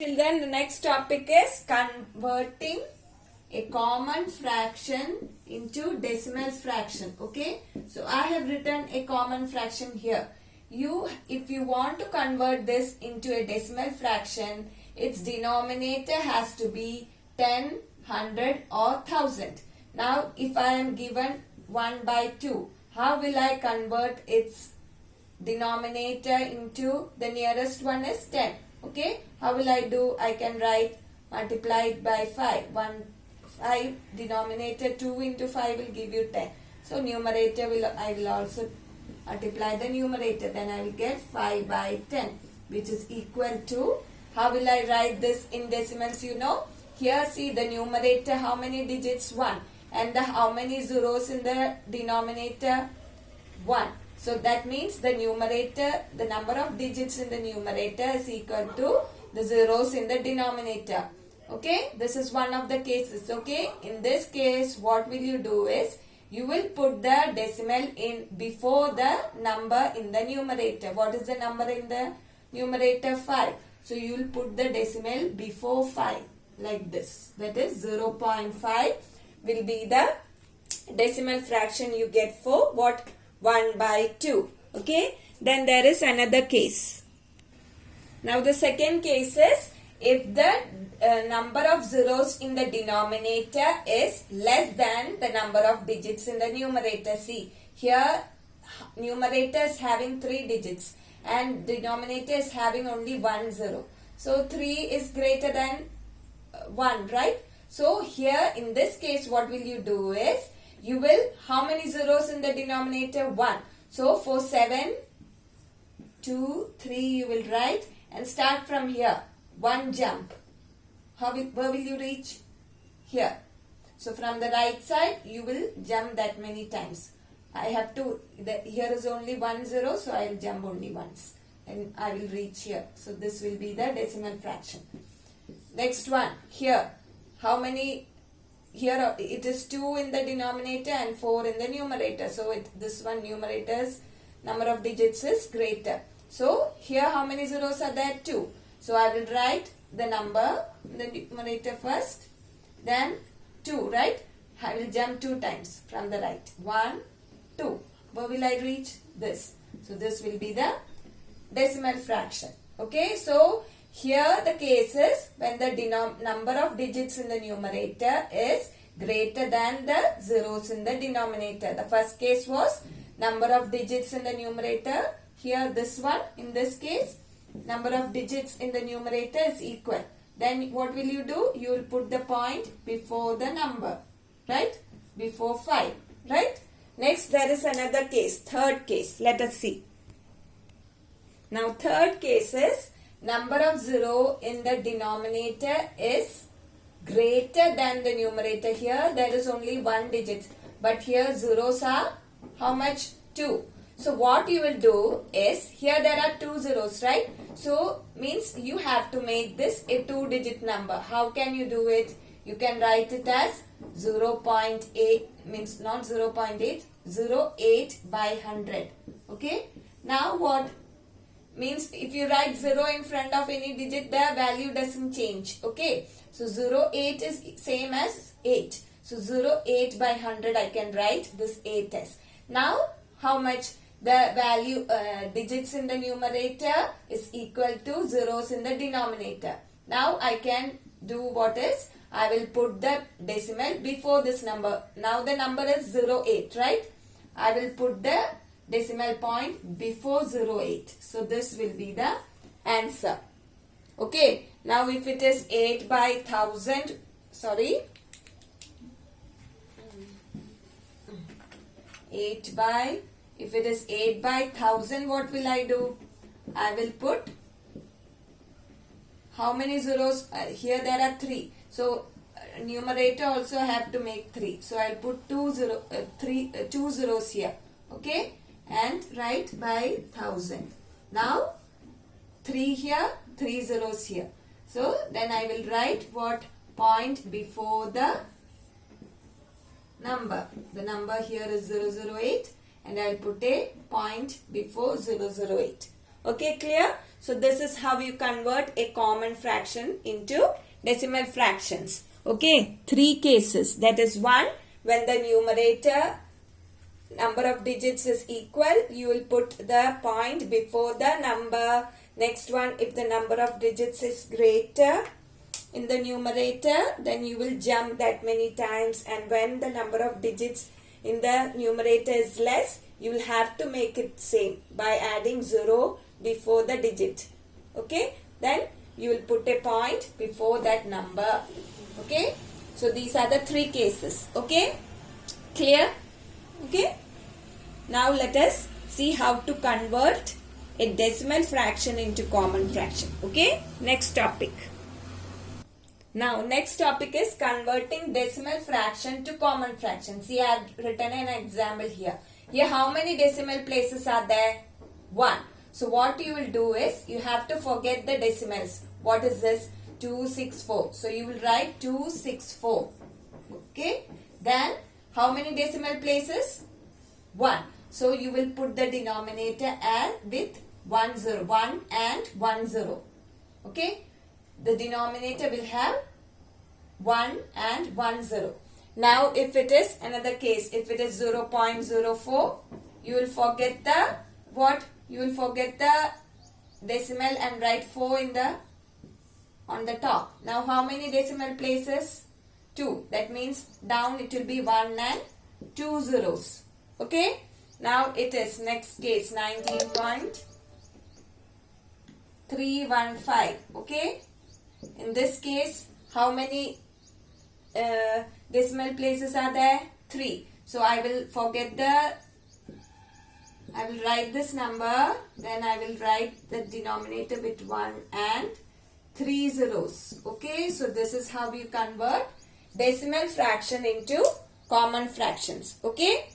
Children, the next topic is converting a common fraction into decimal fraction. Okay, so I have written a common fraction here. If you want to convert this into a decimal fraction, its denominator has to be 10, 100 or 1000. Now, if I am given 1 by 2, how will I convert its denominator into the nearest one is 10? Okay, how will I do? I can write multiply it by 5. 5 denominator 2 into 5 will give you 10. So numerator I will also multiply the numerator. Then I will get 5 by 10, which is equal to, how will I write this in decimals? You know, here see the numerator, how many digits? 1. And how many zeros in the denominator? 1. So that means the numerator, the number of digits in the numerator is equal to the zeros in the denominator. Okay, this is one of the cases. Okay, in this case, what will you do is, you will put the decimal in before the number in the numerator. What is the number in the numerator? 5. So you will put the decimal before 5 like this. That is 0.5 will be the decimal fraction you get for what? 1 by 2. Okay. Then there is another case. Now the second case is, if the number of zeros in the denominator is less than the number of digits in the numerator. See, here numerator is having 3 digits and denominator is having only 1 zero. So 3 is greater than 1, right? So here in this case, what will you do is, you will, how many zeros in the denominator? 1. So for 7, 2, 3 you will write and start from here. 1 jump. Where will you reach? Here. So from the right side you will jump that many times. I have to, here is only 1 zero, so I will jump only once. And I will reach here. So this will be the decimal fraction. Next one. Here. How many? Here it is 2 in the denominator and 4 in the numerator. So this one numerator's number of digits is greater. So here how many zeros are there? 2. So I will write the number in the numerator first. Then 2, right? I will jump 2 times from the right. 1, 2. Where will I reach? This. So this will be the decimal fraction. Okay. So here the case is when the number of digits in the numerator is greater than the zeros in the denominator. The first case was number of digits in the numerator. Here this one, in this case, number of digits in the numerator is equal. Then what will you do? You will put the point before the number, right? Before 5, right? Next there is another case, third case. Let us see. Now third case is, number of zero in the denominator is greater than the numerator. Here there is only 1 digit, but here zeros are how much? 2. So what you will do is, here there are 2 zeros, right? So means you have to make this a 2-digit number. How can you do it? You can write it as 0.8, means not 0.8, 0.8 by 100. Okay. Now what? Means if you write 0 in front of any digit, the value doesn't change. Okay. So 0.8 is same as 8. So 0.8 by 100 I can write this 8 as. Now how much? The value digits in the numerator is equal to zeros in the denominator. Now I can do what is, I will put the decimal before this number. Now the number is 0.8, right? I will put the decimal point before 0.8. So this will be the answer. Okay. Now if it is 8 by 1000, sorry, 8 by, if it is 8 by 1000, what will I do? I will put, how many zeros? Here there are 3. So numerator also have to make 3. So I will put 2 zeros here. Okay. And write by 1000. Now 3 here, 3 zeros here. So then I will write what? Point before the number. The number here is 008 and I will put a point before 008. Okay, clear? So this is how you convert a common fraction into decimal fractions. Okay, 3 cases. That is 1, when the numerator number of digits is equal, you will put the point before the number. Next one, if the number of digits is greater in the numerator, then you will jump that many times, and when the number of digits in the numerator is less, you will have to make it same by adding 0 before the digit. Okay, then you will put a point before that number. Okay, so these are the 3 cases. Okay, clear? Okay, now let us see how to convert a decimal fraction into common fraction. Okay, next topic. Now next topic is converting decimal fraction to common fraction. See, I have written an example here. Here how many decimal places are there? 1. So what you will do is, you have to forget the decimals. What is this? 264. So you will write 264. Okay. Then how many decimal places? 1. So you will put the denominator as with 1 0. 1 and 1 0. Okay. The denominator will have 1 and 1 0. Now if it is another case, if it is 0.04, you will forget the what? You will forget the decimal and write 4 in the on the top. Now how many decimal places? 2. That means down it will be 1 and 2 zeros. Okay. Now it is next case 19.315. Okay. In this case, how many decimal places are there? 3. So I will write this number, then I will write the denominator with 1 and 3 zeros. Okay, so this is how you convert decimal fraction into common fractions. Okay.